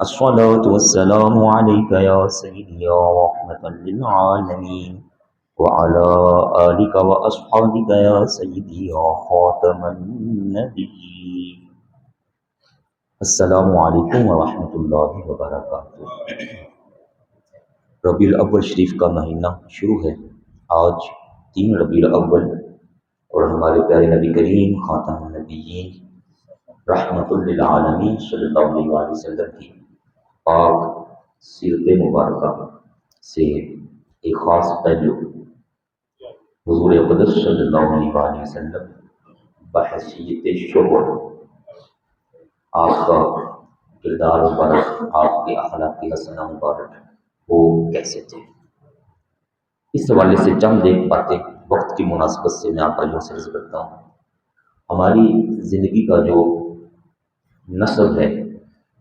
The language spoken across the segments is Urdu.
الصلاة والسلام عليك يا سيدي يا رحمة للعالمين وعلى آلك وأصحابك يا سيدي يا خاتم النبيين. السلام علیکم ورحمۃ اللہ وبرکاتہ۔ ربیع الاول شریف کا مہینہ شروع ہے۔ آج 3 ربیع الاول اور ہمارے پیارے نبی کریم خاتم النبیین رحمۃ للعالمین صلی اللہ علیہ وسلم کی پاک سیرت مبارکہ سے ایک خاص پہلو حضور اقدس صلی اللہ علیہ وسلم بحیثیت شوہر، آپ کا کردار مبارک، آپ کے اخلاق حسنہ مبارک وہ کیسے تھے، اس حوالے سے چند ایک باتیں وقت کی مناسبت سے میں آپ بھائیوں سے عرض کرتا ہوں۔ ہماری زندگی کا جو نسب ہے،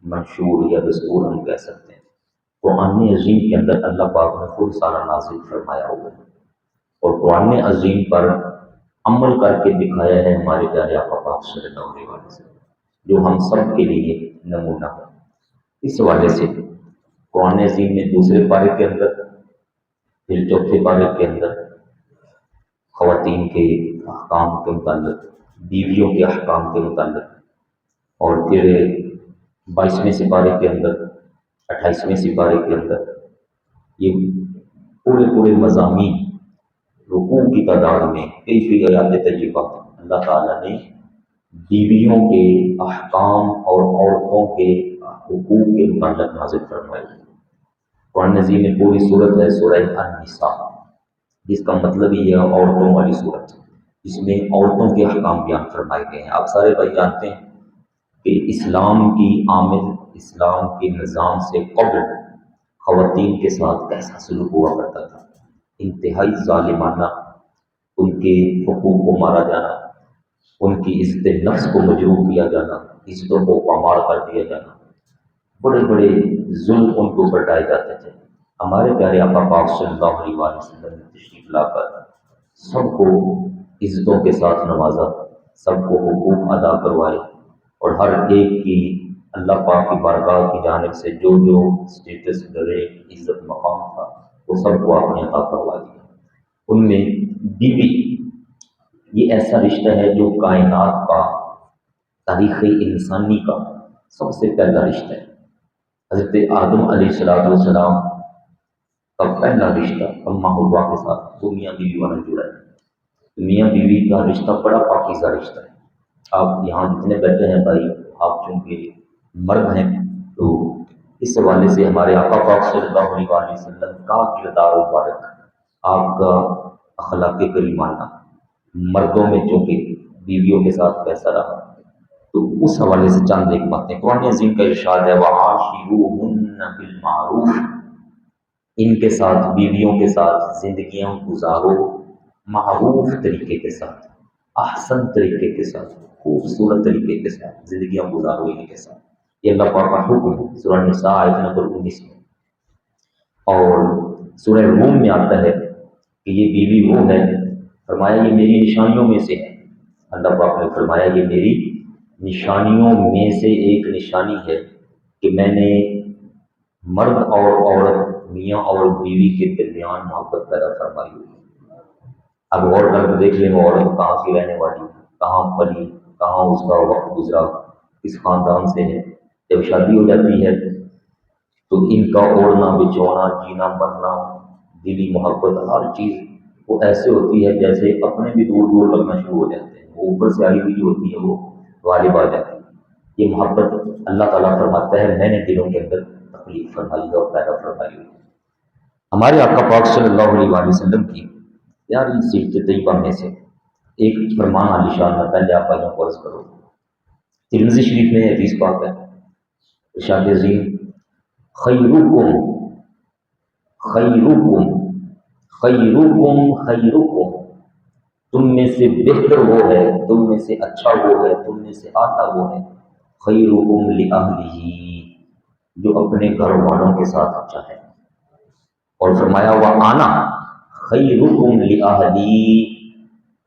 منشور یا دستور ہم کہہ سکتے ہیں، قرآن عظیم کے اندر اللہ پاک نے خود سارا نازل فرمایا ہوا ہے، اور قرآن عظیم پر عمل کر کے دکھایا ہے ہمارے پیارے آقا پاک صلی اللہ علیہ وسلم، جو ہم سب کے لیے نمونہ ہے۔ اس حوالے سے قرآن عظیم میں دوسرے پارے کے اندر، پھر چوتھے پارے کے اندر خواتین کے احکام کے متعلق، بیویوں کے احکام کے متعلق، اور پھر 22ویں سپارے کے اندر، 28ویں سپارے کے اندر یہ پورے مضامین، رکوع کی تعداد میں کئی آیات طیبہ اللہ تعالیٰ نے بیویوں کے احکام اور عورتوں کے حقوق کے متعلق نازل فرمائے۔ قرآن عظیم میں پوری صورت ہے سورہ النساء، جس کا مطلب یہ ہے عورتوں والی صورت، جس میں عورتوں کے احکام بیان فرمائے گئے ہیں۔ آپ سارے بھائی جانتے ہیں کہ اسلام کی آمد، اسلام کے نظام سے قبل خواتین کے ساتھ کیسا سلوک ہوا کرتا تھا، انتہائی ظالمانہ، ان کے حقوق کو مارا جانا، ان کی عزت نفس کو مجروح کیا جانا، عزتوں کو پامال کر دیا جانا، بڑے ظلم ان کے اوپر ڈائے جاتے تھے۔ ہمارے پیارے آقا پاک صلی اللہ علیہ وسلم نے تشریف لا کر سب کو عزتوں کے ساتھ نوازا، سب کو حقوق ادا کروائے، اور ہر ایک کی اللہ پاک کی بارگاہ کی جانب سے جو اسٹیٹس، درجے، عزت، مقام تھا، وہ سب کو آپ نے عطا کروا دیا۔ ان میں بیوی یہ ایسا رشتہ ہے جو کائنات کا، تاریخ انسانی کا سب سے پہلا رشتہ ہے۔ حضرت آدم علیہ السلام کا پہلا رشتہ اماں حوا کے ساتھ وہ میاں بیوی والا جڑا ہے۔ میاں بیوی کا رشتہ بڑا پاکیزہ رشتہ ہے۔ آپ یہاں جتنے بیٹھے ہیں بھائی، آپ چونکہ مرد ہیں، تو اس حوالے سے ہمارے آقا پاک صلی اللہ علیہ وسلم کا کردار مبارک، آپ کا اخلاق کریمانہ مردوں میں چونکہ بیویوں کے ساتھ کیسا رہا، تو اس حوالے سے چند ایک باتیں۔ قرآن عظیم کا ارشاد ہے وَعَاشِرُوهُنَّ بِالْمَعْرُوفِ، ان کے ساتھ، بیویوں کے ساتھ زندگیاں گزارو معروف طریقے کے ساتھ، احسن طریقے کے ساتھ، خوبصورت طریقے کے ساتھ زندگیاں گزارو ان کے ساتھ۔ یہ اللہ پاک کا حکم ہے سورہ نساء آیت نمبر 19 میں۔ اور سورہ روم میں آتا ہے کہ یہ بیوی وہ ہے، فرمایا یہ میری نشانیوں میں سے ہے۔ اللہ پاک نے فرمایا یہ میری نشانیوں میں سے ایک نشانی ہے کہ میں نے مرد اور عورت، میاں اور بیوی کے درمیان محبت پیدا فرمائی ہوئی۔ اب غور کر کے دیکھ لیں وہ عورت کہاں کی رہنے والی، کہاں پلی، کہاں اس کا وقت گزرا، کس خاندان سے ہے۔ جب شادی ہو جاتی ہے تو ان کا اوڑھنا بچھونا، جینا مرنا، دلی محبت، ہر چیز وہ ایسے ہوتی ہے جیسے اپنے بھی دور دور لگنا شروع ہو جاتے ہیں۔ وہ اوپر سے آئی ہوئی جو ہوتی ہے وہ غالب آ جاتی ہے۔ یہ محبت اللہ تعالیٰ فرماتا ہے میں نے دلوں کے اندر تخلیق فرمائی ہے اور پیدا فرمائی ہے۔ ہمارے آقا پاک صلی اللہ علیہ وسلم کی پیاری سیرت طیبہ میں سے ایک فرمان عالی شان میں پہلے آپ بھائیوں کو عرض کرو۔ ترمذی شریف میں حدیث پاک ہے، ارشاد عظیم خیرکم خیرکم خیرکم خیرکم، تم میں سے بہتر وہ ہے، تم میں سے اچھا وہ ہے، تم میں سے اعلیٰ وہ ہے خیرکم لأہلہ، جو اپنے گھر والوں کے ساتھ اچھا ہے۔ اور فرمایا وَأَنَا خیرکم لأہلی،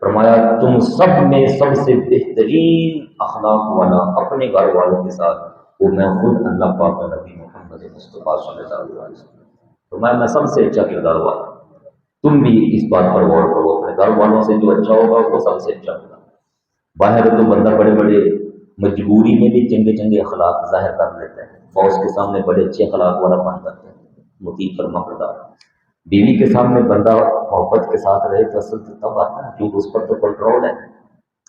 فرمایا تم سب میں سب سے بہترین اخلاق والا اپنے گھر والوں کے ساتھ وہ میں خود اللہ پاک کا نبی محمد مصطفیٰ صلی اللہ علیہ وسلم۔ تو میں سب سے اچھا کردار والا، تم بھی اس بات پر غور کرو، اپنے گھر والوں سے جو اچھا ہوگا وہ سب سے اچھا ہوگا۔ باہر تو بندہ بڑے بڑے مجبوری میں بھی چنگے چنگے اخلاق ظاہر کر لیتا ہے، باس کے سامنے بڑے اچھے اخلاق والا بن جاتا ہے، مطیع فرما بردار۔ بیوی کے سامنے بندہ محبت کے ساتھ رہے تو اصل تو تب آتا ہے کیونکہ اس پر تو کنٹرول ہے۔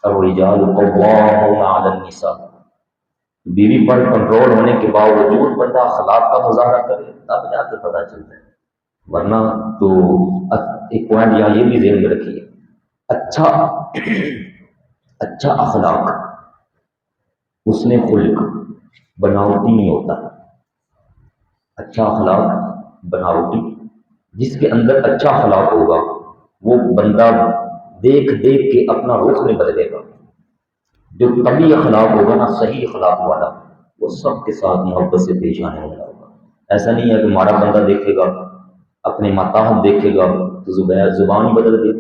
الرجال قوامون علی النساء، بیوی پر کنٹرول ہونے کے باوجود بندہ اخلاق کا مظاہرہ کرے تب جا کے پتہ چلتا ہے، ورنہ تو ایک پوائنٹ یہاں یہ بھی ذہن میں رکھیے، اچھا اخلاق حسن خلق بناوٹی نہیں ہوتا۔ اچھا اخلاق بناوٹی، جس کے اندر اچھا اخلاق ہوگا وہ بندہ دیکھ دیکھ کے اپنا رخ نہیں بدلے گا۔ جو طبی اخلاق ہوگا نا، صحیح اخلاق والا، وہ سب کے ساتھ محبت سے پیش آنے والا ہوگا۔ ایسا نہیں ہے کہ ہمارا بندہ دیکھے گا، اپنے متاحت دیکھے گا تو زبان ہی بدل گئی،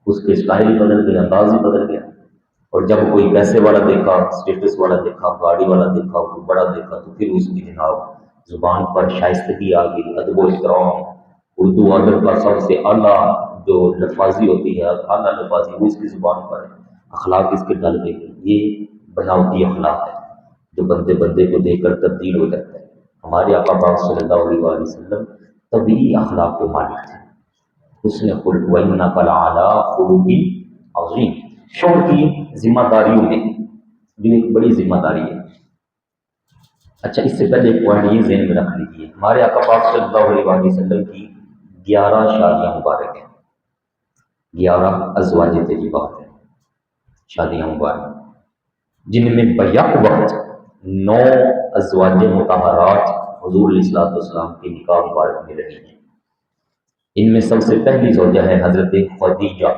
اس کے اسٹائل ہی بدل گیا، انداز ہی بدل گیا۔ اور جب کوئی پیسے والا دیکھا، اسٹیٹس والا دیکھا، گاڑی والا دیکھا، کوئی بڑا دیکھا، تو پھر اس کی جناب زبان پر شائستگی آ گئی، ادب و احترام، اردو ادب کا سب سے اعلیٰ جو لفاظی ہوتی ہے، اعلیٰ لفاظی، وہ اس کی زبان پر ہے، اخلاق اس کے ڈل گئے۔ یہ بناوٹی اخلاق ہے جو بندے بندے کو دیکھ کر تبدیل ہو جاتا ہے۔ ہمارے آقا پاک صلی اللہ علیہ وآلہ وسلم طبیعی اخلاق کے مالک تھے، حسن خلق، وَإِنَّكَ لَعَلَىٰ خُلُقٍ عَظِيمٍ۔ شوہر کی ذمہ داریوں میں جو ایک بڑی ذمہ داری ہے۔ اچھا، اس سے پہلے ایک پوائنٹ یہ ذہن میں رکھ لیجیے، ہمارے آقا پاک صلی اللہ علیہ وآلہ وسلم کی 11 شادیاں مبارک ہیں، 11 ازواج طیبات ہیں، شادیاں مبارک، جن میں بیک وقت 9 ازواج مطہرات حضور علیہ الصلوۃ والسلام کے نکاح مبارک میں رہی ہیں۔ ان میں سب سے پہلی زوجہ ہے حضرت خدیجہ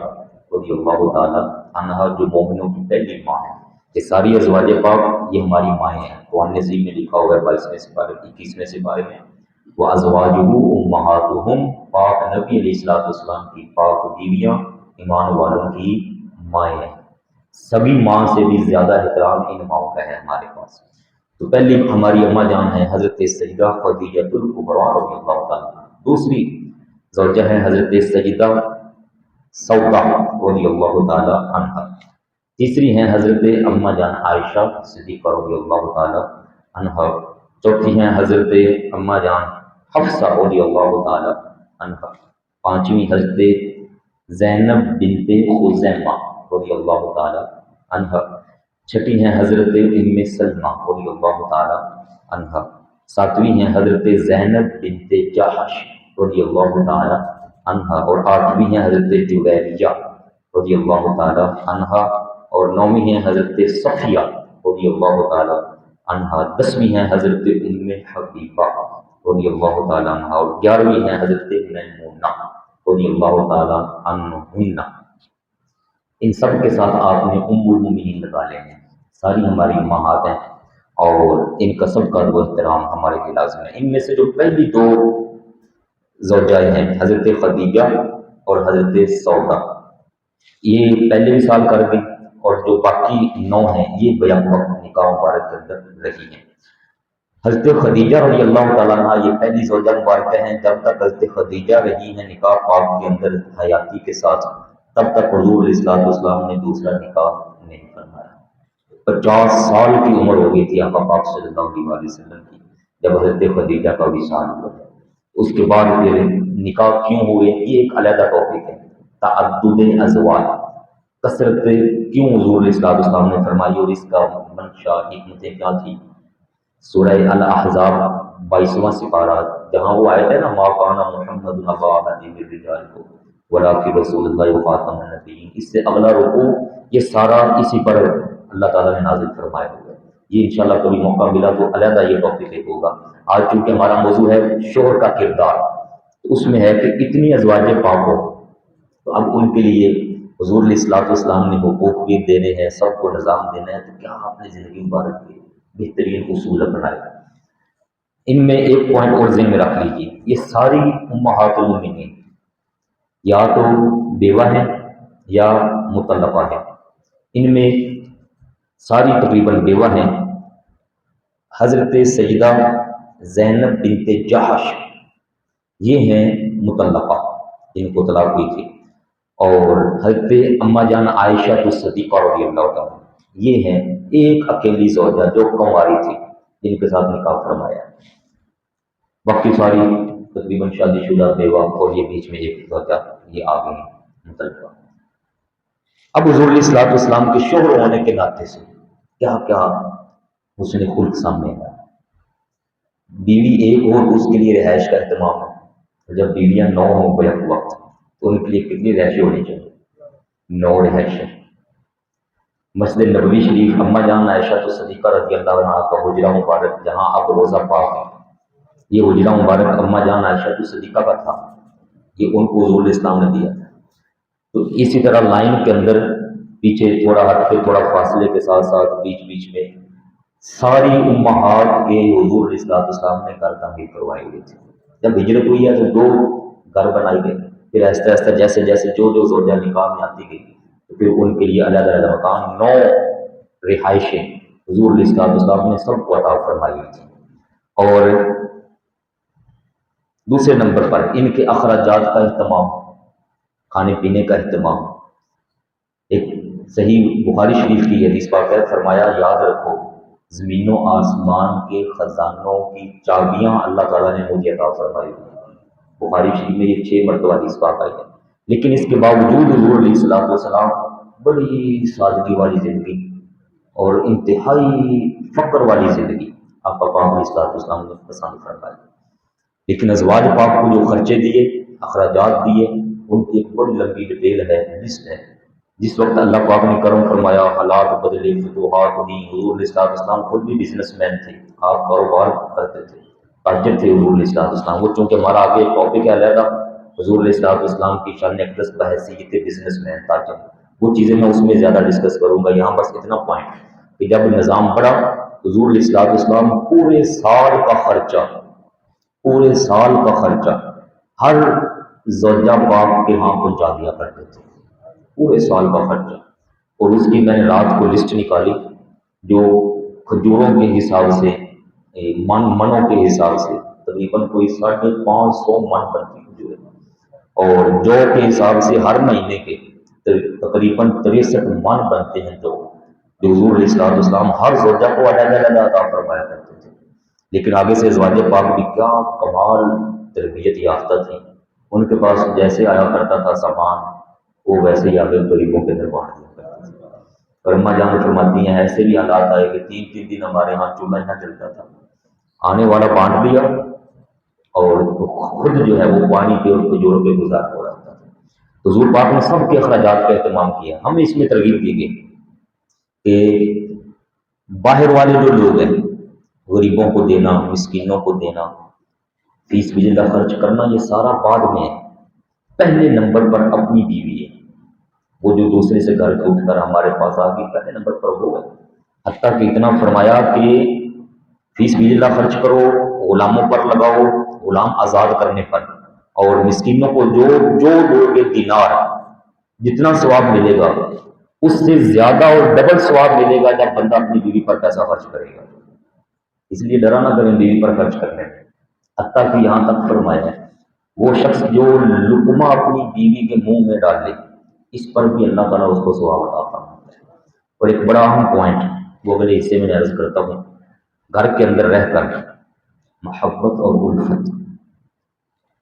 رضی اللہ تعالی عنہا، جو مومنوں کی پہلی ماں ہے۔ یہ ساری ازواج پاک یہ ہماری مائیں ہیں۔ قرآن عظیم میں لکھا ہوا ہے 22ویں سپارے 21ویں سپارے میں، وَأَزْوَاجُهُ أُمَّهَاتُهُمْ، پاک نبی علیہ الصلوۃ والسلام کی پاک بیویاں ایمان والوں کی مائیں ہیں۔ سبھی ماں سے بھی زیادہ احترام ان ماؤں کا ہے ہمارے پاس۔ تو پہلی ہماری اماں جان ہے حضرت سیدہ خدیجہ الکبریٰ رضی اللہ تعالیٰ عنہا۔ دوسری زوجہ ہے حضرت سیدہ سودا رضی اللہ تعالیٰ عنہا۔ تیسری ہیں حضرت اماں جان عائشہ صدیقہ رضی اللہ تعالیٰ عنہا۔ چوتھی ہیں حضرت اماں جان حفصہ رضی اللہ تعالیٰ عنہا۔ پانچویں حضرت زینب بنت خزیمہ رضی اللہ تعالیٰ عنہا۔ چھٹی ہیں حضرت ام سلمہ رضی اللہ تعالیٰ عنہا۔ ساتویں ہیں حضرت زینب بنت جحش رضی اللہ تعالیٰ عنہا، اور آٹھویں ہیں حضرت جویریہ رضی اللہ تعالیٰ عنہا، اور نویں ہیں حضرت صفیہ رضی اللہ تعالیٰ عنہا۔ 10ویں ہیں حضرت ام حبیبہ رضی اللہ تعالیٰ عنہا، اور 11ویں ہیں حضرت میمونہ رضی اللہ تعالیٰ عنہن۔ ان سب کے ساتھ آپ نے ام المؤمنین لگا لے ہیں، ساری ہماری امہات ہیں، اور ان کا سب کا ادب و احترام ہمارے لیے لازم ہے۔ ان میں سے جو پہلی 2 زوجائیں ہیں حضرت خدیجہ اور حضرت سودا، یہ پہلے بھی سال کر گئی، اور جو باقی 9 ہیں یہ بیک وقت نکاح مبارک کے اندر رہی ہیں۔ حضرت خدیجہ رضی اللہ تعالیٰ عنہ یہ پہلی زوجہ مبارکہ ہیں۔ جب تک حضرت خدیجہ رہی ہیں نکاح پاک کے اندر حیاتی کے ساتھ، تب تک حضور علیہ الصلوۃ والسلام نے دوسرا نکاح نہیں فرمایا۔ 50 سال کی عمر ہو گئی تھی آقا پاک صلی اللہ علیہ وسلم کی جب حضرت خدیجہ کا وصال ہوا تھا۔ اس کے بعد پھر نکاح کیوں ہوئے، یہ ایک علیحدہ ٹاپک ہے۔ تعدد ازواج، کثرت کیوں حضور علیہ الصلوۃ والسلام نے فرمائی، اور اس کا منشا حکمتیں کیا تھی۔ سورہ الاحزاب 22واں سپارہ، جہاں وہ آیت ہے نا، ما کان محمد ابا احد من رجالکم ولکن رسول اللہ وخاتم النبیین، اس سے اگلا رکوع یہ سارا اسی پر اللہ تعالیٰ نے نازل فرمایا ہوا ہے۔ یہ انشاءاللہ کبھی موقع ملا تو علیحدہ یہ ٹاپک ایک ہوگا۔ آج چونکہ ہمارا موضوع ہے شوہر کا کردار، تو اس میں ہے کہ اتنی ازواج پاک ہو، تو اب ان کے لیے حضور علیہ الصلوۃ والسلام نے حقوق بھی دینے ہیں، سب کو نظام دینا ہے، تو کیا آپ نے زندگی مبارک کے بہترین اصول اپنائے۔ ان میں ایک پوائنٹ اور ذہن میں رکھ لیجیے، یہ ساری امہات المومنین یا تو بیوہ ہیں یا مطلقہ ہیں، ان میں ساری تقریباً بیوہ ہیں۔ حضرت سیدہ زینب بنت جحش، یہ ہیں مطلقہ جن کو طلاق ہوئی تھی، اور حضرت اما جان عائشہ صدیقہ رضی اللہ تعالیٰ، یہ ہیں ایک اکیلی زوجہ جو کنواری تھی جن کے ساتھ نکاح فرمایا، باقی ساری تقریباً شادی شدہ بیوہ، اور یہ بیچ میں ایک زوجہ یہ آ گئی مطلقہ۔ اب حضور علیہ الصلوۃ والسلام کے شوہر ہونے کے ناطے سے کیا کیا حسن خلق سامنے آیا۔ بیوی ایک ہو تو اس کے لیے رہائش کا اہتمام ہے، جب بیویاں 9 ہوں بیک وقت تو ان کے لیے کتنی رہائشیں ہونی چاہیے؟ 9 رہائشیں۔ مسجد نبوی شریف اما جان عائشہ صدیقہ رضی اللہ عنہا کا حجرہ مبارک جہاں اب روزہ پاک ہے، یہ حجرہ مبارک اما جان عائشہ صدیقہ کا تھا، یہ ان کو حضور اسلام نے دیا۔ تو اسی طرح لائن کے اندر پیچھے تھوڑا ہٹ کے تھوڑا فاصلے کے ساتھ ساتھ بیچ بیچ میں ساری امہات کے حضور علیہ الصلوۃ والسلام نے گھر تعمیر کروائی ہوئی تھی۔ جب ہجرت ہوئی ہے تو 2 گھر بنائے گئے، پھر آہستہ آہستہ جیسے جیسے جو زوجہ نکاح میں آتی گئی تو پھر ان کے لیے علیحدہ علیحدہ مکان 9 رہائشیں حضور علیہ الصلوۃ والسلام نے سب کو عطا فرمائی ہوئی تھی۔ اور دوسرے نمبر پر ان کے اخراجات کا اہتمام، کھانے پینے کا اہتمام۔ ایک صحیح بخاری شریف کی حدیث پاک ہے، فرمایا یاد رکھو زمین و آسمان کے خزانوں کی چابیاں اللہ تعالیٰ نے مجھے عطا فرمائی۔ بخاری شریف میں یہ 6 مرتبہ حدیث پاک آئی ہے، لیکن اس کے باوجود حضور علیہ الصلوۃ والسلام بڑی سادگی والی زندگی اور انتہائی فقر والی زندگی آقا پاک علیہ الصلوۃ والسلام نے پسند فرمائی، لیکن ازواج پاک کو جو خرچے دیے، اخراجات دیے، ان کی ایک بڑی لمبی ڈیٹیل ہے، لسٹ ہے۔ جس وقت اللہ پاک نے کرم فرمایا، حالات بدلے، فتوحات ہوئی، حضور علیہ الصلوۃ والسلام خود بھی بزنس مین تھے، آپ کاروبار کرتے تھے، تاجر تھے حضور علیہ الصلوۃ والسلام۔ وہ چونکہ ہمارا آگے ایک ٹاپک ہے علیحدہ، حضور علیہ الصلوۃ والسلام کی شان اقدس بحیثیت بزنس مین، تاجر، وہ چیزیں میں اس میں زیادہ ڈسکس کروں گا، یہاں بس اتنا پوائنٹ کہ جب نظام بڑھا حضور علیہ الصلوۃ والسلام پورے سال کا خرچہ، پورے سال کا خرچہ ہر زوجہ پاک کے ہاں پہنچا دیا کرتے تھے، پورے سال کا خرچہ۔ اور اس کی میں نے رات کو لسٹ نکالی جو کھجوروں کے حساب سے، منوں کے حساب سے تقریباً کوئی 550 من بنتی کھجوریں، اور جو کے حساب سے ہر مہینے کے تقریباً 63 من بنتے ہیں جو حضور علیہ الصلوۃ والسلام ہر زوجہ کو علیحدہ علیحدہ عطا فرمایا کرتے تھے۔ لیکن آگے سے ازواج پاک بھی کیا کمال تربیت یافتہ تھی، ان کے پاس جیسے آیا کرتا تھا سامان وہ ویسے ہی آگے غریبوں کے دربار دیا کرتا تھا۔ اور اماں جان فرماتی ہیں ایسے بھی حالات آئے کہ 3 دن ہمارے ہاں چولہا نہ جلتا تھا، آنے والا بانٹ دیا اور خود جو ہے وہ پانی پہ اور کھجوروں پہ گزار ہو رہا تھا۔ حضور پاک نے سب کے اخراجات کا اہتمام کیا۔ ہمیں اس میں ترغیب دی گئی کہ باہر والے جو لوگ ہیں غریبوں کو دینا، مسکینوں کو دینا، فیس بجلی خرچ کرنا، یہ سارا بعد میں ہے۔ پہلے نمبر پر اپنی بیوی ہے، وہ جو دوسرے سے گھر کے اٹھ کر ہمارے پاس آ گئی، پہلے نمبر پر وہ ہے۔ حتیٰ کہ اتنا فرمایا کہ فیس بجلی خرچ کرو، غلاموں پر لگاؤ، غلام آزاد کرنے پر، اور مسکینوں کو جو دو گے دینار، جتنا ثواب ملے گا اس سے زیادہ اور ڈبل ثواب ملے گا جب بندہ اپنی بیوی پر پیسہ خرچ کرے گا۔ اس لیے ڈرا نہ کریں بیوی پر خرچ کرنے میں۔ حتیٰ کہ یہاں تک فرمایا ہے وہ شخص جو لقمہ اپنی بیوی کے منہ میں ڈال لے، اس پر بھی اللہ تعالیٰ اس کو ثواب عطا فرماتا ہے۔ اور ایک بڑا اہم پوائنٹ وہ اگلے حصے میں عرض کرتا ہوں، گھر کے اندر رہ کر محبت اور الفت،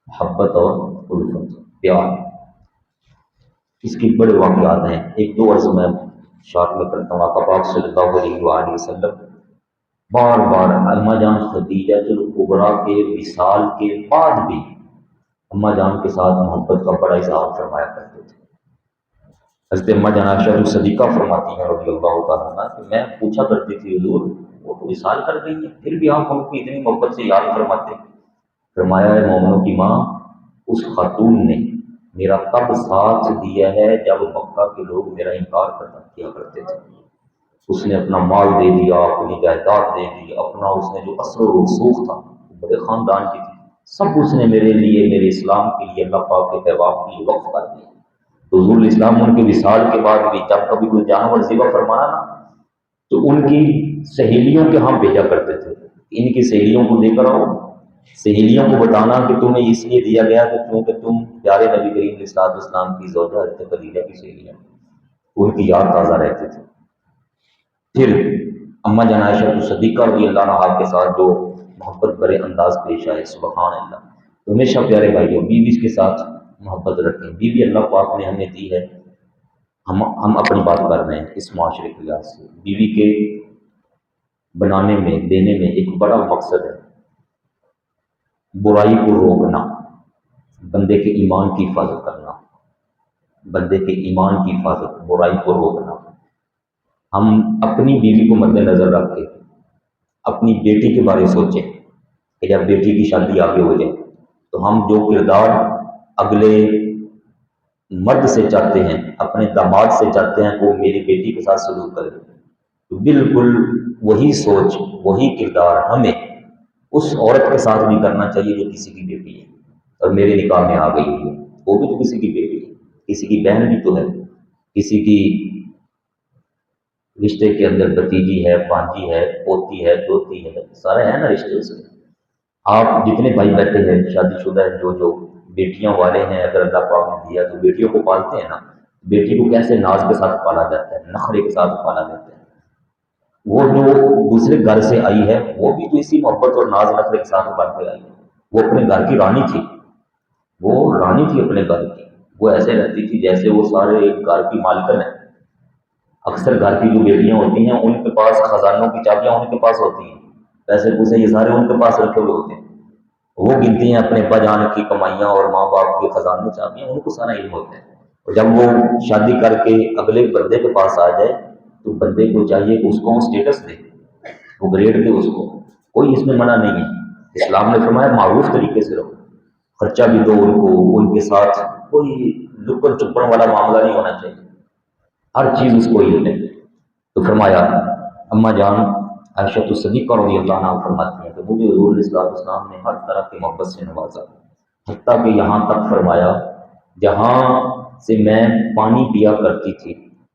محبت اور الفت، پیار، اس کی بڑے واقعات ہیں۔ 1-2 عرض میں شارٹ میں کرتا ہوں۔ آقا پاک صلی اللہ علیہ وآلہ وسلم بار بار اماں جان خدیجہ الکبریٰ کے وصال کے بعد بھی اماں جان کے ساتھ محبت کا بڑا اظہار فرمایا کرتے تھے۔ حضرت اماں جان عائشہ صدیقہ فرماتی ہیں رضی اللہ تعالیٰ عنہ کہ میں پوچھا کرتی تھی حضور وہ تو وصال کر گئی ہیں پھر بھی آپ ہم کو اتنی محبت سے یاد فرماتے ہیں۔ فرمایا ہے مومنوں کی ماں اس خاتون نے میرا تب ساتھ دیا ہے جب مکہ کے لوگ میرا انکار کیا کرتے تھے، اس نے اپنا مال دے دیا، اپنی جائیداد دے دی، اپنا اس نے جو اثر و رسوخ تھا، بڑے خاندان کی تھی، سب اس نے میرے لیے، میرے اسلام کے لیے، اللہ پاک کے پیغام کے لیے وقف کر دیا۔ تو حضور الاسلام ان کے وصال کے بعد بھی جب کبھی کوئی جانور ذبح فرمانا نا تو ان کی سہیلیوں کے ہاں بھیجا کرتے تھے ان کی سہیلیوں کو دے کر آؤ، سہیلیوں کو بتانا کہ تمہیں اس لیے دیا گیا کہ چونکہ تم پیارے نبی کریم علیہ الصلوۃ والسلام کی زوجہ حضرت خدیجہ کی سہیلیاں، ان کی یاد تازہ رہتی تھی۔ پھر اما جان عائشہ صدیقہ رضی اللہ عنہا کے ساتھ جو محبت برے انداز پیش آئے، سبحان اللہ۔ تو ہمیشہ پیارے بھائیوں بیوی کے ساتھ محبت رکھیں، بیوی اللہ پاک نے ہمیں دی ہے، ہم اپنی بات کر رہے ہیں اس معاشرے کے لحاظ سے، بیوی کے بنانے میں دینے میں ایک بڑا مقصد ہے برائی کو روکنا، بندے کے ایمان کی حفاظت کرنا، بندے کے ایمان کی حفاظت، برائی کو روکنا۔ ہم اپنی بیوی کو مد نظر رکھ کے اپنی بیٹی کے بارے سوچیں کہ جب بیٹی کی شادی آگے ہو جائے تو ہم جو کردار اگلے مرد سے چاہتے ہیں، اپنے داماد سے چاہتے ہیں وہ میری بیٹی کے ساتھ سلوک کرے، تو بالکل وہی سوچ، وہی کردار ہمیں اس عورت کے ساتھ بھی کرنا چاہیے جو کسی کی بیٹی ہے اور میرے نکاح میں آ گئی ہے، وہ بھی تو کسی کی بیٹی ہے، کسی کی بہن بھی تو ہے، کسی کی رشتے کے اندر بھتیجی ہے، بانجی ہے، پوتی ہے، دوتی ہے، سارے ہیں نا رشتے اس میں۔ آپ جتنے بھائی بیٹھے ہیں شادی شدہ ہیں، جو بیٹیاں والے ہیں، اگر اللہ پاک نے دیا تو بیٹیوں کو پالتے ہیں نا، بیٹی کو کیسے ناز کے ساتھ پالا جاتا ہے، نخرے کے ساتھ پالا جاتا ہے۔ وہ جو دوسرے گھر سے آئی ہے وہ بھی تو اسی محبت اور ناز نخرے کے ساتھ پال کے آئی ہے، وہ اپنے گھر کی رانی تھی، وہ رانی تھی اپنے گھر کی، وہ ایسے رہتی تھی جیسے وہ سارے گھر کی مالکن ہے۔ اکثر گھر کی جو بیٹیاں ہوتی ہیں ان کے پاس خزانوں کی چابیاں ان کے پاس ہوتی ہیں، پیسے پوسے یہ سارے ان کے پاس رکھے ہوئے ہوتے ہیں، وہ گنتی ہیں اپنے ابا جان کی کمائیاں اور ماں باپ کے خزانے چابیاں، ان کو سارا علم ہوتا ہے۔ اور جب وہ شادی کر کے اگلے بندے کے پاس آ جائے تو بندے کو چاہیے کہ اس کو اسٹیٹس دے، وہ گریڈ دے اس کو، کوئی اس میں منع نہیں ہے۔ اسلام نے فرمایا معروف طریقے سے رہو، خرچہ بھی دو ان کو، ان کے ساتھ کوئی لپن چپن والا معاملہ نہیں ہونا چاہیے، ہر چیز اس کو علم ہے۔ تو فرمایا اما جان عائشہ صدیقہ رضی اللہ عنہا فرماتی ہیں کہ مجھے حضور علیہ الصلوۃ والسلام نے ہر طرح کی محبت سے نوازا، حتیٰ کہ یہاں تک فرمایا جہاں سے میں پانی پیا کرتی تھی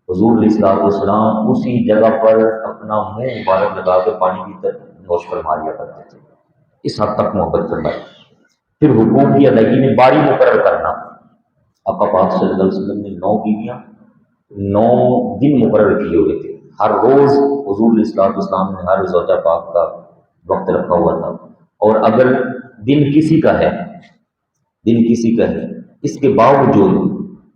حضور علیہ الصلوۃ والسلام اسی جگہ پر اپنا منہ مبارک لگا کے پانی کی طرف نوش فرما لیا کرتے تھے، اس حد تک محبت فرمائی۔ پھر حقوق کی ادائیگی میں باری مقرر کرنا، آقا پاک صلی اللہ علیہ وسلم نے 9 بیویاں 9 دن مقرر کیے ہوئے تھے، ہر روز حضور علیہ الصلوۃ والسلام نے ہر زوجہ پاک کا وقت رکھا ہوا تھا، اور اگر دن کسی کا ہے، دن کسی کا ہے، اس کے باوجود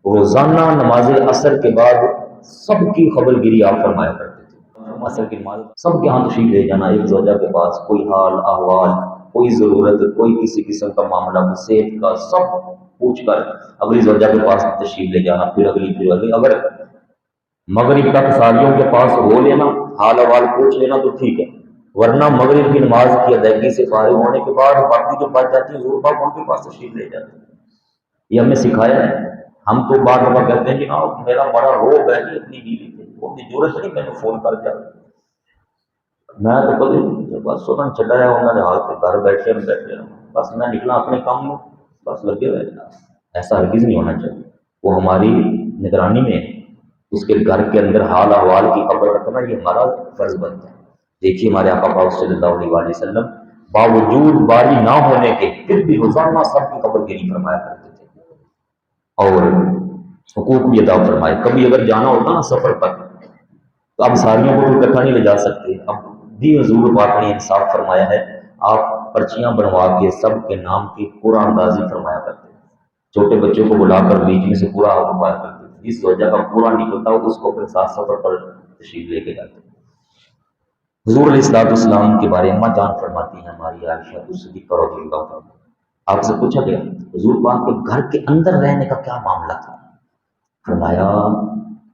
روزانہ نماز عصر کے بعد سب کی خبر گیری آپ فرمایا کرتے تھے۔ عصر کی نماز سب کے ہاں تشریف لے جانا، ایک زوجہ کے پاس کوئی حال احوال، کوئی ضرورت، کوئی کسی قسم کا معاملہ، صحت کا، سب پوچھ کر اگلی زوجہ کے پاس تشریف لے جانا، پھر اگلی، اگر مغرب تک سالیوں کے پاس ہو لینا، حال احوال پوچھ لینا تو ٹھیک ہے، ورنہ مغرب کی نماز کی ادائیگی سے فارغ ہونے کے بعد باقی جو بچ جاتی ہیں حضور پاک ان کے پاس تشریف لے جاتے ہیں۔ یہ ہم نے سکھایا ہے۔ ہم تو بار بار کہتے ہیں کہ ہاں میرا بڑا روب ہے کہ اپنی بیوی پہ، وہ بھی ضرورت نہیں میں نے فون کر دیا، میں تو کبھی بس سنن چڈایا انہوں نے ہاتھ پہ گھر بیٹھے بس میں نکلا اپنے کام میں، بس لگے ہوئے، ایسا ہرگز نہیں ہونا چاہیے۔ وہ ہماری نگرانی میں ہے، اس کے گھر کے اندر حال احوال کی خبر رکھنا یہ ہمارا فرض بنتا ہے۔ دیکھیے ہمارے آقا پاک صلی اللہ علیہ وآلہ وسلم باوجود باری نہ ہونے کے پھر بھی روزانہ سب کی خبر گیری فرمایا کرتے تھے اور حقوق بھی ادا فرمائے۔ کبھی اگر جانا ہوتا نا سفر پر تو اب ساریوں کو تو اکٹھا نہیں لے جا سکتے، اب بھی حضور پاک نے انصاف فرمایا ہے، آپ پرچیاں بنوا کے سب کے نام کی پورا اندازی فرمایا کرتے ہیں، چھوٹے بچوں کو بلا کر بیچ میں سے پورا فرمایا کرتے ہیں، جس وجہ کا پورا نکلتا ہو اس کو اپنے ساتھ سفر پر تشریف لے کے جاتے ہیں۔ حضور علیہ الصلوۃ والسلام کے بارے میں جان فرماتی ہیں ہماری عائشہ صدیقہ رضی اللہ عنہا، آپ سے پوچھا گیا حضور پاک کے گھر کے اندر رہنے کا کیا معاملہ تھا؟ فرمایا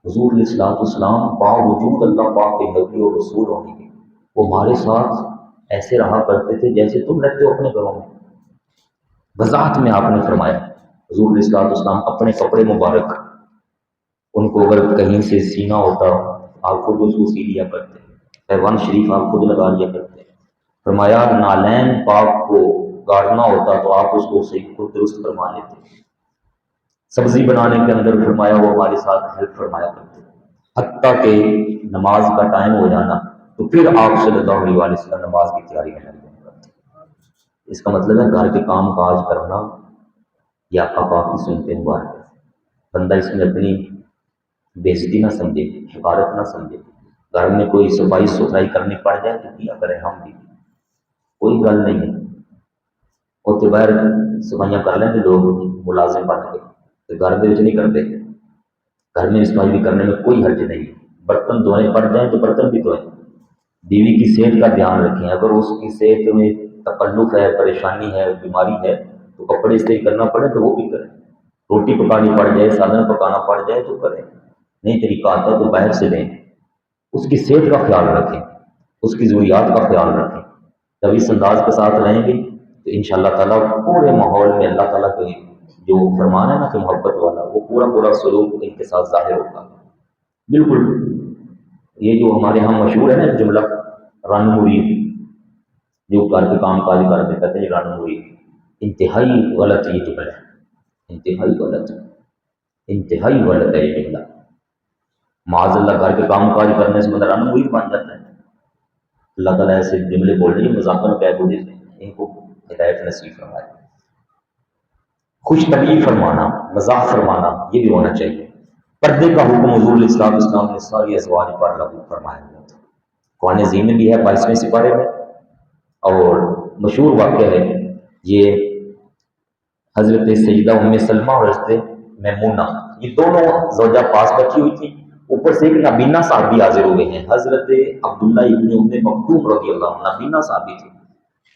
حضور علیہ الصلوۃ والسلام باوجود اللہ پاک کے نبی اور رسول ہونے کے وہ ہمارے ساتھ ایسے رہا کرتے تھے جیسے تم رہتے ہو اپنے گھروں میں۔ وضاحت میں آپ نے فرمایا حضور علیہ الصلوۃ والسلام اپنے کپڑے مبارک ان کو اگر کہیں سے سینا ہوتا آپ خود اس کو سی لیا کرتے، پیغام شریف آپ خود لگا لیا کرتے۔ فرمایا نالین پاک کو گاڑنا ہوتا تو آپ اس کو صحیح خود درست فرما لیتے۔ سبزی بنانے کے اندر فرمایا وہ ہمارے ساتھ ہیلپ فرمایا کرتے، حتیٰ کہ نماز کا ٹائم ہو جانا تو پھر آپ صلی اللہ علیہ وسلم نماز کی تیاری میں لگ جائیں۔ اس کا مطلب ہے گھر کے کام کاج کرنا یا آقا کی سنتیں مبارک، بندہ اس میں اپنی بےزتی نہ سمجھے، حقارت نہ سمجھے۔ گھر میں کوئی صفائی ستھرائی کرنی پڑ جائے تو کیا کریں ہم بھی، کوئی گل نہیں ہے، اور تو باہر صفائیاں کر لیں گے لوگ ملازم بن کے، تو گھر میں نہیں کرتے۔ گھر میں صفائی بھی کرنے میں کوئی حرج نہیں ہے، برتن دھونے پڑ جائیں تو برتن بھی دھوئیں۔ بیوی کی صحت کا دھیان رکھیں، اگر اس کی صحت میں تکلف ہے، پریشانی ہے، بیماری ہے تو کپڑے استری کرنا پڑے تو وہ بھی کریں، روٹی پکانی پڑ جائے، سالن پکانا پڑ جائے تو کریں، نہیں طریقہ آتا ہے تو باہر سے لیں۔ اس کی صحت کا خیال رکھیں، اس کی ضروریات کا خیال رکھیں۔ جب اس انداز کے ساتھ رہیں گے تو ان شاء اللہ تعالیٰ پورے ماحول میں اللہ تعالیٰ کے جو فرمان ہے نا کہ محبت والا، وہ پورا پورا سلوک ان کے ساتھ ظاہر ہوگا۔ بالکل یہ جو ہمارے ہاں مشہور ہے نا جملہ رن مرید، جو گھر کے کام کاج کرتے کہتے ہیں رن مرید، انتہائی غلط یہ جملہ ہے، انتہائی غلط، انتہائی غلط ہے یہ جملہ۔ معاذ اللہ گھر کے کام کاج کرنے سے مطلب رن مرید بن جاتا ہے۔ اللہ تعالیٰ ایسے جملے بول رہی ہے، مذاکرہ میں کہہ دیتے ہیں، ان کو ہدایت نصیب فرمائے۔ خوش طبعی فرمانا، مزاح فرمانا یہ بھی ہونا چاہیے۔ پردے کا حکم حضور اسلام نے ساری ازواج پر لاگو فرمایا ہوا تھا۔ قرآن عظیم میں بھی ہے 22ویں سپارے میں، اور مشہور واقعہ ہے یہ حضرت سیدہ ام سلمہ اور حضرت میمونہ، یہ دونوں زوجہ پاس بیٹھی ہوئی تھی، اوپر سے ایک نابینا صحابی حاضر ہوئے ہیں، حضرت عبداللہ ابن ام مکتوم رضی اللہ عنہ، نابینا صحابی تھے،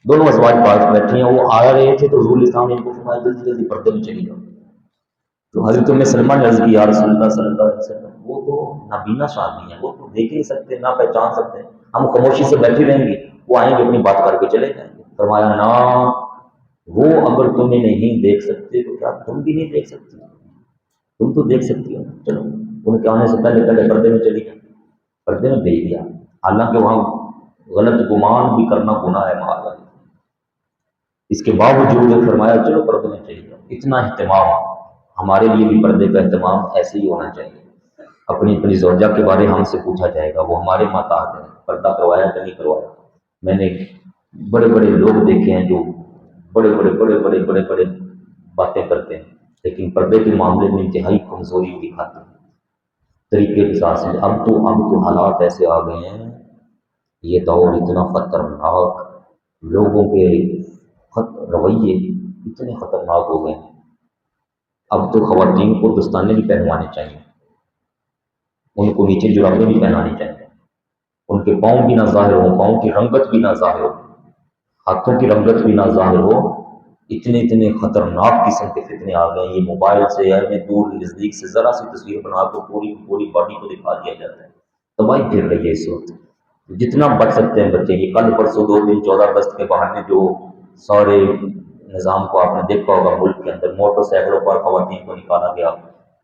دونوں ازواج پاس بیٹھی ہیں، وہ آ رہے تھے تو حضور اسلام نے ان کو فرمایا جلدی جلدی پردے میں چلی جاؤ۔ تو حضرت ام سلمہ نے عرض کی یا رسول اللہ صلی اللہ علیہ وسلم، وہ تو نابینا صحابی ہیں، وہ تو دیکھ نہیں سکتے، نہ پہچان سکتے، ہم خاموشی سے بیٹھی رہیں گے، وہ آئیں گے اپنی بات کر کے چلے جائیں گے۔ فرمایا نہ، وہ اگر تمہیں نہیں دیکھ سکتے تو کیا تم بھی نہیں دیکھ سکتی؟ تم تو دیکھ سکتی ہو، چلو ان کے آنے سے پہلے پہلے پردے میں چلی گئی، پردے میں بھیج دیا، حالانکہ وہاں غلط گمان بھی کرنا گناہ ہے معاذ اللہ۔ اس کے باوجود فرمایا چلو پردے میں چلی جاؤ۔ اتنا اہتمام، ہمارے لیے بھی پردے کا اہتمام ایسے ہی ہونا چاہیے۔ اپنی اپنی زوجہ کے بارے ہم سے پوچھا جائے گا، وہ ہمارے محتاط ہیں، پردہ کروایا کہ نہیں کروایا۔ میں نے بڑے بڑے لوگ دیکھے ہیں جو بڑے بڑے بڑے بڑے بڑے بڑے باتیں کرتے ہیں، لیکن پردے کے معاملے میں انتہائی کمزوری دکھاتے ہیں طریقے کے ساتھ سے۔ اب تو حالات ایسے آ گئے ہیں، یہ دور اتنا خطرناک، لوگوں کے رویے اتنے خطرناک ہو گئے ہیں، اب تو خواتین کو دستانے بھی پہنوانے چاہیے، ان کو نیچے جرابیں بھی پہنانی چاہیے، ان کے پاؤں بھی نہ ظاہر ہو، پاؤں کی رنگت بھی نہ ظاہر ہو، ہاتھوں کی رنگت بھی نہ ظاہر ہو۔ اتنے خطرناک قسم کے فتنے آ گئے ہیں، یہ موبائل سے ہے، دور نزدیک سے ذرا سی تصویر بنا کے پوری باڈی کو دکھا دیا جاتا ہے، تباہی پھیر رہی ہے اس وقت۔ جتنا بچ سکتے ہیں بچے، یہ کل پرسوں 2 دن 14 اگست کے بہانے جو سارے نظام کو آپ نے دیکھا ہوگا، ملک کے اندر موٹر سائیکلوں پر خواتین کو نکالا گیا،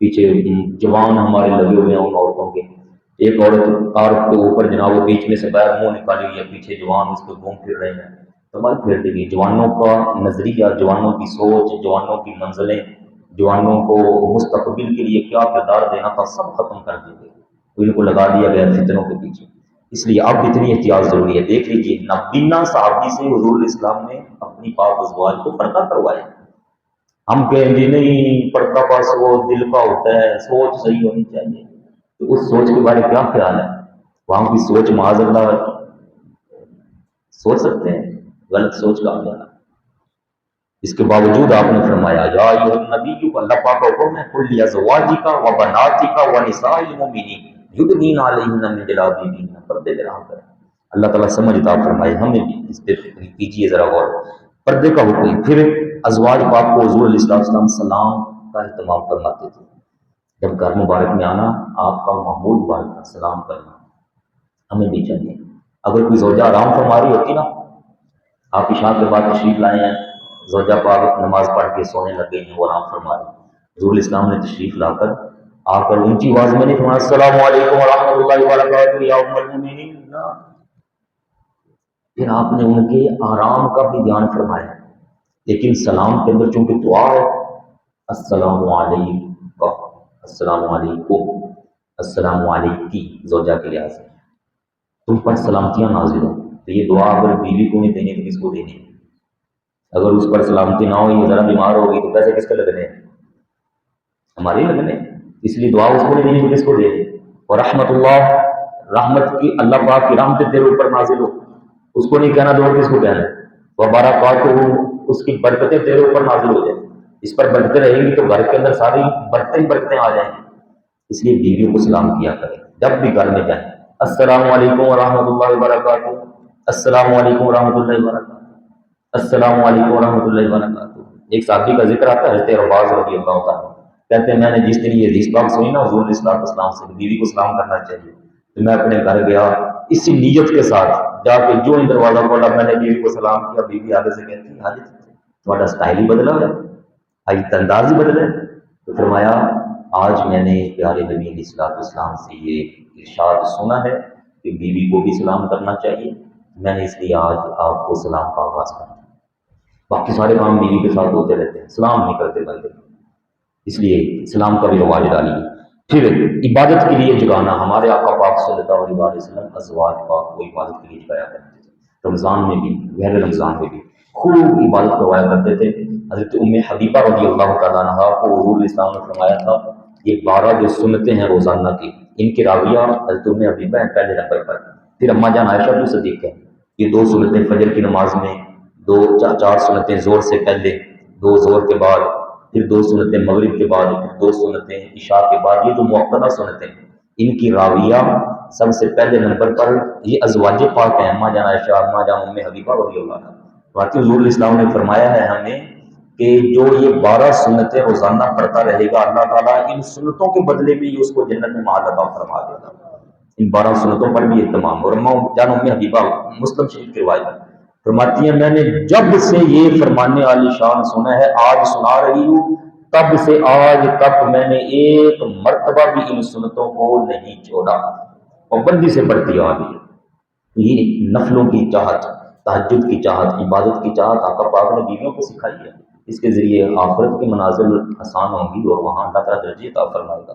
پیچھے جوان ہمارے لگے ہوئے ہیں ان عورتوں کے، ایک عورت کار کے اوپر جناب وہ بیچ میں سے باہر منہ نکالی ہوئی ہے، پیچھے جوان اس کو گھوم پھر رہے ہیں، تباہی پھیر دی گئی۔ جوانوں کا نظریہ، جوانوں کی سوچ، جوانوں کی منزلیں، جوانوں کو مستقبل کے لیے کیا کردار دینا تھا، سب ختم کر دی گئی، ان کو لگا دیا گیا فتنوں کے پیچھے۔ اس لیے اب اتنی احتیاط ضروری ہے۔ دیکھ لیجیے نابینا صحابی سے حضور اسلام نے اپنی پاک ازواج کو پردہ کروایا۔ ہم کہیں گے نہیں، پردہ بس وہ دل کا ہوتا ہے، سوچ صحیح ہونی چاہیے، تو اس سوچ کے بارے میں کیا خیال ہے؟ وہاں کی سوچ معاذ اللہ سوچ سکتے ہیں، غلط سوچ کا آگے۔ اس کے باوجود آپ نے فرمایا یا ایھا النبی کو، اللہ پاک کا حکم ہے، قل لازواجک و بناتک و نساء المؤمنین یدنین علیہن من جلابیبہن، پردے میں رہا کریں۔ اللہ تعالیٰ سمجھ عطا فرمائے، ہمیں بھی اس پہ کیجیے ذرا غور۔ پردے کا حکم، پھر ازواج پاک کو حضور علیہ السلام سلام کا اہتمام فرماتے تھے۔ جب گھر مبارک میں آنا، آپ کا معمول مبارک کا سلام کرنا ہمیں بھی چاہیے۔ اگر کوئی زوجہ آرام فرما رہی ہوتی نا، آپ عشاء کے بعد تشریف لائے ہیں، زوجہ پاک نماز پڑھ کے سونے لگے ہیں، وہ آرام فرما رہے ہیں، حضور اسلام نے تشریف لا کر آ کر اونچی آواز میں نہیں فرمایا السلام علیکم ورحمۃ اللہ وبرکاتہ یا ام المؤمنین، پھر آپ نے ان کے آرام کا بھی دھیان فرمایا، لیکن سلام کے اندر چونکہ دعا ہے، السلام علیکم، السلام علیکم، السلام علیکی، زوجہ کے لحاظ سے تم پر سلامتیاں نازل ہوں. تو یہ دعا اگر بیوی کو نہیں دینی تو کس کو دینی ہے؟ اگر اس پر سلامتی نہ ہو، یہ ذرا بیمار ہوگی تو پیسے کس کے لگنے ہیں؟ ہمارے ہی لگنے ہیں. اس لیے دعا اس کو نہیں دینی تو کس کو دینی؟ اور رحمت اللہ، رحمت کی اللہ پاک کی رحمتیں تیرے اوپر نازل ہو، اس کو نہیں کہنا تو اور کس کو کہنا ہے؟ وہ برکاتہ، اس کی برکتیں تیرے اوپر نازل ہو جائیں. اس پر برکتیں رہیں گی تو گھر کے اندر ساری برکتیں آ جائیں گی. اس لیے بیویوں کو سلام کیا کریں جب بھی گھر میں جائیں. السلام علیکم ورحمۃ اللہ وبرکاتہ، السلام علیکم ورحمۃ اللہ وبرکاتہ، السلام علیکم ورحمۃ اللہ وبرکاتہ. ایک صحابی کا ذکر آتا ہے حضرت عباس رضی اللہ تعالیٰ، کہتے ہیں میں نے جس دن یہ حدیث پاک سنی نا حضور علیہ السلام سے بیوی کو سلام کرنا چاہیے، تو میں اپنے گھر گیا اسی نیت کے ساتھ، جا کے جو ہی دروازہ کھولا میں نے بیوی کو سلام کیا. بیوی آگے سے کہتی حاجی تھوڑا سٹائل ہی بدلا ہے، آج انداز ہی بدلا ہے. تو فرمایا آج میں نے پیارے نبی علیہ الصلوۃ والسلام سے یہ ارشاد سنا ہے کہ بیوی کو بھی سلام کرنا چاہیے، میں نے اس لیے آج آپ کو سلام کا آغاز کرا. باقی سارے کام بیوی کے ساتھ ہوتے رہتے ہیں، سلام نہیں کرتے بندے، اس لیے اسلام کا بھی رواج ڈالیے. پھر عبادت کے لیے جگانا، ہمارے آقا پاک صلی اللہ علیہ وسلم ازواج پاک کو عبادت کے لیے جگایا کرتے تھے. رمضان میں بھی، غیر رمضان میں بھی خوب عبادت کروایا کرتے تھے. حضرت ام حبیبہ رضی اللہ تعالیٰ عنہ کو حضور اسلام نے فرمایا تھا یہ 12 جو سنتیں ہیں روزانہ کی، ان کی راویہ حضرت ام حبیبہ ہیں پہلے نمبر پر. پھر اما جان عائشہ بھی صدیق ہیں. یہ 2 سنتیں فجر کی نماز میں، 4 سنتیں زور سے پہلے، 2 زور کے بعد، پھر 2 سنتیں مغرب کے بعد، پھر 2 سنتیں عشاء کے بعد. یہ جو مؤکدہ سنتیں ان کی راویہ سب سے پہلے نمبر پر یہ ازواج پاک ہیں، اما جان عائشہ، اما جان ام حبیبہ رضی اللہ عنہ. واقعی حضور اسلام نے فرمایا ہے ہمیں کہ جو یہ 12 سنتیں روزانہ پڑھتا رہے گا اللہ تعالیٰ ان سنتوں کے بدلے میں اس کو جنت میں محل عطا فرما دے گا. ان 12 سنتوں پر بھی اہتمام. اور اما جان ام حبیبہ مسلم شریف کی روایت فرماتی ہیں میں نے جب سے یہ فرمانے عالی شان سنا ہے، آج سنا رہی ہوں، تب سے آج تک میں نے ایک مرتبہ بھی ان سنتوں کو نہیں چھوڑا، پابندی سے پڑھتی آ رہی ہے. یہ نفلوں کی چاہت، تہجد کی چاہت، عبادت کی چاہت آقا پاک نے بیویوں کو سکھائی ہے. اس کے ذریعے آخرت کے منازل آسان ہوں گی اور وہاں اللہ تعالیٰ درجے عطا فرمائے گا.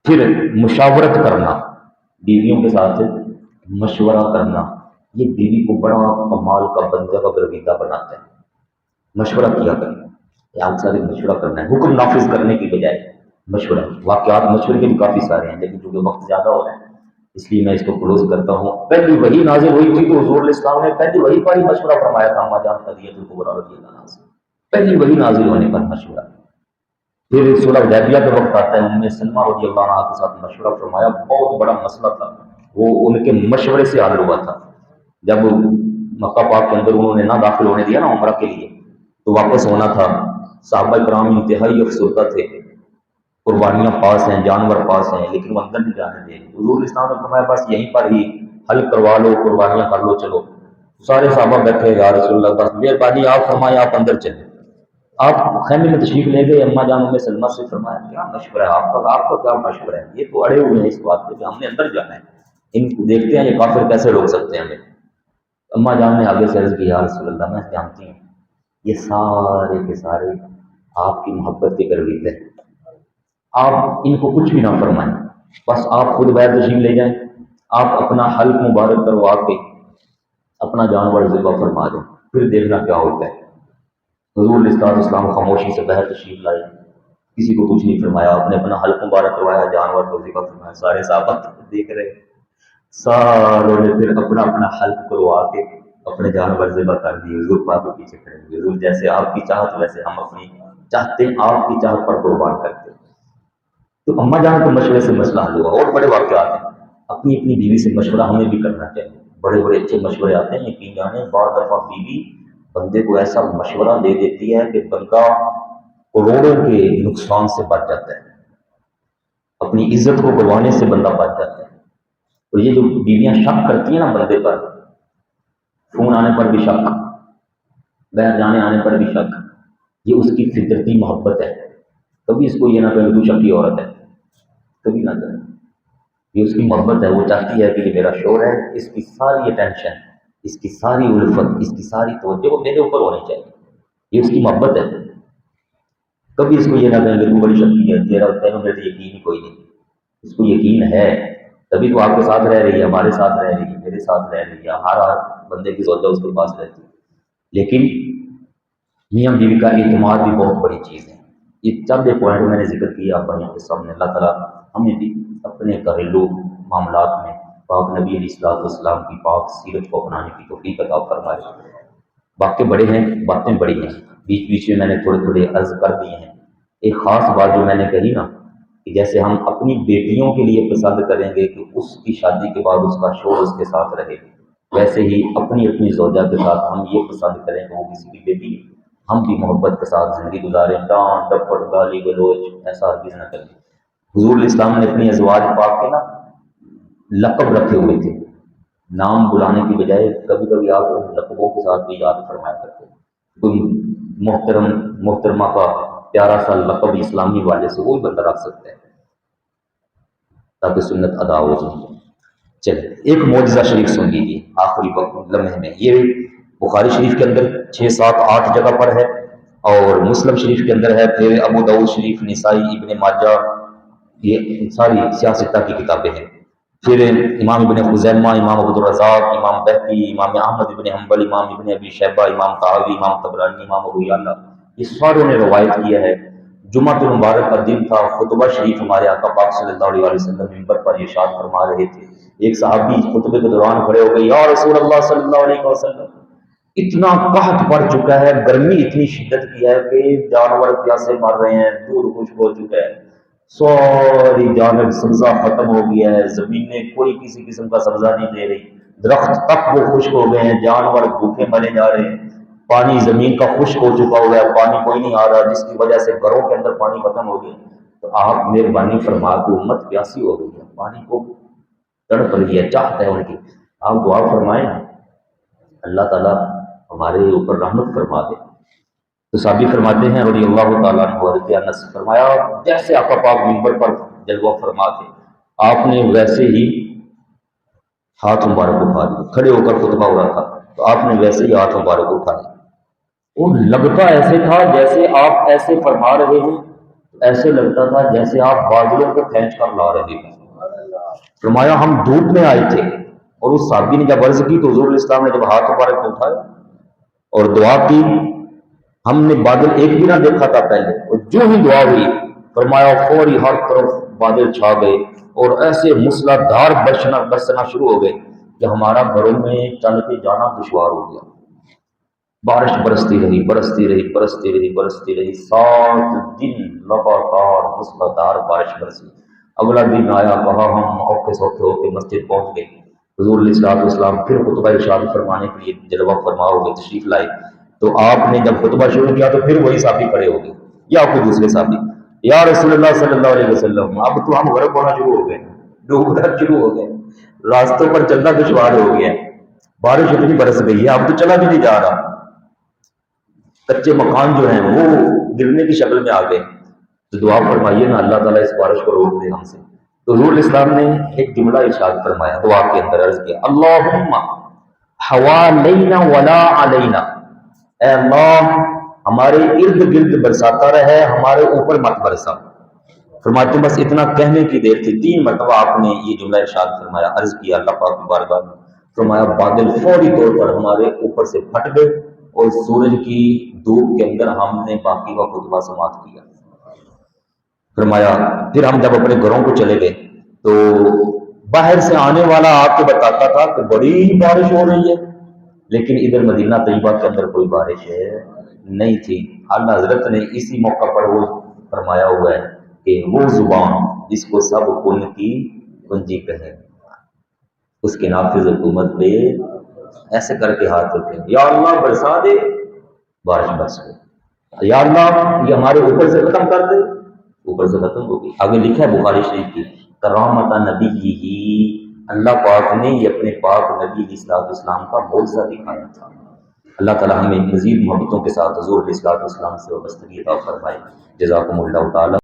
پھر مشاورت کرنا، بیویوں کے ساتھ مشورہ کرنا، یہ بیوی کو بڑا کمال کا بندہ کا گرویدہ بناتا ہے. مشورہ کیا کرنا، آپ سارے مشورہ کرنا ہے، حکم نافذ کرنے کی بجائے مشورہ. واقعات مشورے کے بھی کافی سارے ہیں لیکن چونکہ وقت زیادہ ہو رہا ہے اس لیے میں اس کو کلوز کرتا ہوں. پہلی وہی نازل ہوئی تھی تو حضور علیہ السلام نے پہلی وہی پر ہی مشورہ فرمایا تھا اما جان خدیجہ الکبریٰ رضی اللہ عنہا سے، پہلی وہی نازل ہونے پر مشورہ. پھر صلح حدیبیہ کا وقت آتا ہے، ام سلمہ رضی اللہ عنہا کے ساتھ مشورہ فرمایا. بہت بڑا مسئلہ تھا، وہ ان کے مشورے سے حل ہوا تھا. جب مکہ پاک کے اندر انہوں نے نہ داخل ہونے دیا نا عمرہ کے لیے، تو واپس ہونا تھا. صحابہ کرام انتہائی افسردہ تھے، قربانیاں پاس ہیں، جانور پاس ہیں، لیکن وہ اندر نہیں جانے دے. حضور اسلام نے فرمایا بس یہیں پر ہی حل کروا لو، قربانیاں کر لو، چلو. سارے صحابہ بیٹھے یا رسول اللہ بس مہربانی آپ فرمائیں آپ اندر چلیں. آپ خیمے میں تشریف لے گئے. اما جان ام سلمہ سے فرمایا کیا مشورہ ہے آپ کا کیا مشورہ ہے؟ یہ تو اڑے ہوئے ہیں اس بات پہ کہ ہم نے اندر جانا ہے، ان کو دیکھتے ہیں یہ کافر کیسے روک سکتے ہیں ہمیں. اما جان نے آگے سے عرض کی یا رسول اللہ میں جانتی ہوں یہ سارے کے سارے آپ کی محبت کے گرویدہ ہیں، آپ ان کو کچھ بھی نہ فرمائیں، بس آپ خود باہر تشریف لے جائیں، آپ اپنا حلق مبارک کروا کے اپنا جانور ذبح فرما دیں، پھر دیکھنا کیا ہوتا ہے. حضور علیہ السلام خاموشی سے باہر تشریف لائے، کسی کو کچھ نہیں فرمایا، آپ نے اپنا حلق مبارک کروایا، جانور کو ذبح فرمایا. سارے صحابہ دیکھ رہے، ساروں نے پھر اپنا اپنا حلق کروا کے اپنے جانور ذبح کر دیے. حضور پاک کے پیچھے کھڑے ہوئے. حضور جیسے آپ کی چاہت ویسے ہم اپنی چاہتے ہیں، آپ کی چاہت پر قربان کرتے. تو اما جان کو مشورے سے مسئلہ حل ہوا. اور بڑے واقعات ہیں، اپنی اپنی بیوی سے مشورہ ہمیں بھی کرنا چاہیے. بڑے بڑے اچھے مشورے آتے ہیں، یقین جانے بعض دفعہ بیوی بندے کو ایسا مشورہ دے دیتی ہے کہ بندہ کروڑوں کے نقصان سے بچ جاتا ہے، اپنی عزت کو گنوانے سے بندہ بچ جاتا ہے. تو یہ جو بیویاں شک کرتی ہیں نا بندے پر، فون آنے پر بھی شک، باہر جانے آنے پر بھی شک، یہ اس کی فطرتی محبت ہے. کبھی اس کو یہ نہ کہیں تو شکی عورت ہے، کبھی نہ کریں. یہ اس کی محبت ہے، وہ چاہتی ہے کہ یہ میرا شوہر ہے، اس کی ساری اٹینشن، اس کی ساری الفت، اس کی ساری توجہ وہ میرے اوپر ہونی چاہیے. یہ اس کی محبت ہے. کبھی اس کو یہ نہ کہیں کہ تو بڑی شکی ہے، تیرا میرے یقین ہی کوئی نہیں. اس کو یقین ہے تبھی تو آپ کے ساتھ رہ رہی ہے، ہمارے ساتھ رہ رہی ہے، میرے ساتھ رہ رہی ہے، ہر بندے کی زوجہ اس کے پاس رہتی ہے۔ لیکن میاں بیوی کا اعتماد بھی بہت بڑی چیز ہے۔ یہ چند پوائنٹ میں نے ذکر کیا آپ کے سامنے۔ اللہ تعالیٰ ہمیں بھی اپنے گھریلو معاملات میں پاک نبی علیہ الصلوۃ والسلام کی پاک سیرت کو اپنانے کی توفیق عطا فرمائے۔ واقع بڑے ہیں، باتیں بڑی ہیں، بیچ بیچ میں میں نے تھوڑے تھوڑے عرض کر دیے ہیں۔ ایک خاص بات جو میں نے کہی نا کہ جیسے ہم اپنی بیٹیوں کے لیے پسند کریں گے کہ اس کی شادی کے بعد اس کا شوہر اس کے ساتھ رہے، ویسے ہی اپنی اپنی زوجہ کے ساتھ ہم یہ پسند کریں کہ وہ کسی کی بیٹی ہے، ہم بھی محبت کے ساتھ زندگی گزاریں، ڈانٹ ڈپٹ گالی گلوچ ایسا ہرگز نہ کریں۔ حضور علیہ السلام نے اپنی ازواج پاک کے نا لقب رکھے ہوئے تھے، نام بلانے کی بجائے کبھی کبھی آپ ان لقبوں کے ساتھ بھی یاد فرمایا کرتے ہیں۔ کوئی محترمہ کا پیارا سا لقب اسلامی والے سے وہی بندہ رکھ سکتا ہے تاکہ سنت ادا ہو جائے۔ چلے ایک معجزہ شریف سن لیجیے آخری وقت لمحے میں۔ یہ بخاری شریف کے اندر 6 7 8 جگہ پر ہے، اور مسلم شریف کے اندر ہے، پھر ابو داؤد شریف، نسائی، ابن ماجہ، یہ ساری سیاستہ کی کتابیں ہیں۔ پھر امام ابن خزیمہ، امام ابو الرزاق، امام بہقی، امام احمد ابن حنبل، امام ابن ابی شیبہ، امام طحاوی، امام طبرانی، امام ابو یعلا، یہ ساروں نے روایت کیا ہے۔ جمعہ المبارک کا دن تھا، خطبہ شریف ہمارے آقا پاک صلی اللہ علیہ وسلم منبر پر ارشاد فرما رہے تھے۔ ایک صحابی خطبے کے دوران کھڑے ہو گئے، یا رسول اللہ صلی اللہ علیہ وسلم، اتنا قحط پڑ چکا ہے، گرمی اتنی شدت کی ہے کہ جانور پیاسے مر رہے ہیں، دودھ خشک ہو چکا ہے، ساری جانب سبزہ ختم ہو گیا ہے، زمینیں کوئی کسی قسم کا سبزہ نہیں دے رہی، درخت تک وہ خشک ہو گئے ہیں، جانور بھوکے مرے جا رہے ہیں، پانی زمین کا خشک ہو چکا ہوا ہے، پانی کوئی نہیں آ رہا، جس کی وجہ سے گھروں کے اندر پانی ختم ہو گیا۔ تو آپ مہربانی فرما کے، امت پیاسی ہو گئی ہے، پانی کو تڑپ رہی ہے، چاہتا ہے ان کی، آپ دعا فرمائیں اللہ تعالیٰ ہمارے اوپر رحمت فرما دے۔ تو صحابی فرماتے ہیں رضی اللہ تعالیٰ عنہ، حضرت انس فرمایا جیسے آقا پاک منبر پر جلوہ فرما تھے، آپ نے ویسے ہی ہاتھ مبارک اٹھا دیے، کھڑے ہو کر خطبہ ہو رہا تھا تو آپ نے ویسے ہی ہاتھ مبارک اٹھا دیا، وہ لگتا ایسے تھا جیسے آپ ایسے فرما رہے ہیں، ایسے لگتا تھا جیسے آپ بادلوں کو کھینچ کر لا رہے ہیں۔ فرمایا ہم دھوپ میں آئے تھے، اور اس صحابی نے جب عرض کی تو حضور علیہ السلام نے جب ہاتھ مبارک اٹھایا اور دعا کی، ہم نے بادل ایک بھی نہ دیکھا تھا پہلے، اور جو ہی دعا ہوئی فرمایا فوری ہر طرف بادل چھا گئے اور ایسے موسلادھار برسنا شروع ہو گئے کہ ہمارا گھروں میں چل کے جانا دشوار ہو گیا۔ بارش برستی رہی برستی رہی برستی رہی برستی رہی، 7 دن لگاتار موسلادھار بارش برسی۔ اگلا دن آیا، کہا ہم اوکھے سوکھے ہو کے مسجد پہنچ گئے، حضور علیہ السلام پھر خطبہ ارشاد فرمانے کے لیے جلوہ فرما ہو گئے، تشریف لائے۔ تو آپ نے جب خطبہ شروع کیا تو پھر وہی صحابی کھڑے ہو گئے یا کوئی دوسرے صحابی، یا رسول اللہ صلی اللہ علیہ وسلم، اب تو ہم غرق ہونا شروع ہو گئے، ڈوبنا شروع ہو گئے، راستوں پر چلنا دشوار ہو گیا، بارش اتنی برس گئی ہے اب تو چلا بھی نہیں جا رہا، کچے مکان جو ہیں وہ گرنے کی شکل میں آ گئے۔ تو دعا فرمائیے نا اللہ تعالیٰ اس بارش کو روک دے ہم سے۔ تو حضور اسلام نے ایک جملہ ارشاد فرمایا، دعا کے اندر عرض کیا، اللہم حوالینا ولا علینا، اے اللہ ہمارے ارد گرد برساتا رہے، ہمارے اوپر مت برسا۔ فرماتے بس اتنا کہنے کی دیر تھی، 3 مرتبہ آپ نے یہ جملہ ارشاد فرمایا، عرض کیا اللہ پاک کی بارگاہ میں، فرمایا بادل فوری طور پر ہمارے اوپر سے پھٹ گئے، اور سورج کی دھوپ کے اندر ہم نے باقی کا خطبہ سماعت کیا۔ فرمایا پھر ہم جب اپنے گھروں کو چلے گئے تو باہر سے آنے والا آپ کو بتاتا تھا کہ بڑی بارش ہو رہی ہے، لیکن ادھر مدینہ طیبہ کے اندر کوئی بارش نہیں تھی۔ اعلیٰ حضرت نے اسی موقع پر وہ فرمایا ہوا ہے کہ وہ زبان جس کو سب کن کی کنجی کہے، اس کے نافذ حکومت پہ ایسے کر کے ہاتھ اٹھے، یا اللہ برسا دے، بارش برس گئی، یا اللہ یہ ہمارے اوپر سے ختم کر دے، اوپر سے ختم ہو گئی۔ آگے لکھا ہے بخاری شریف کی، کرامت نبی ہی، اللہ پاک نے یہ اپنے پاک نبی علیہ السلام کا معجزہ دکھایا تھا۔ اللہ تعالیٰ ہمیں مزید محبتوں کے ساتھ حضور علیہ السلام سے وابستگی عطا فرمائے۔ جزاکم اللہ تعالیٰ۔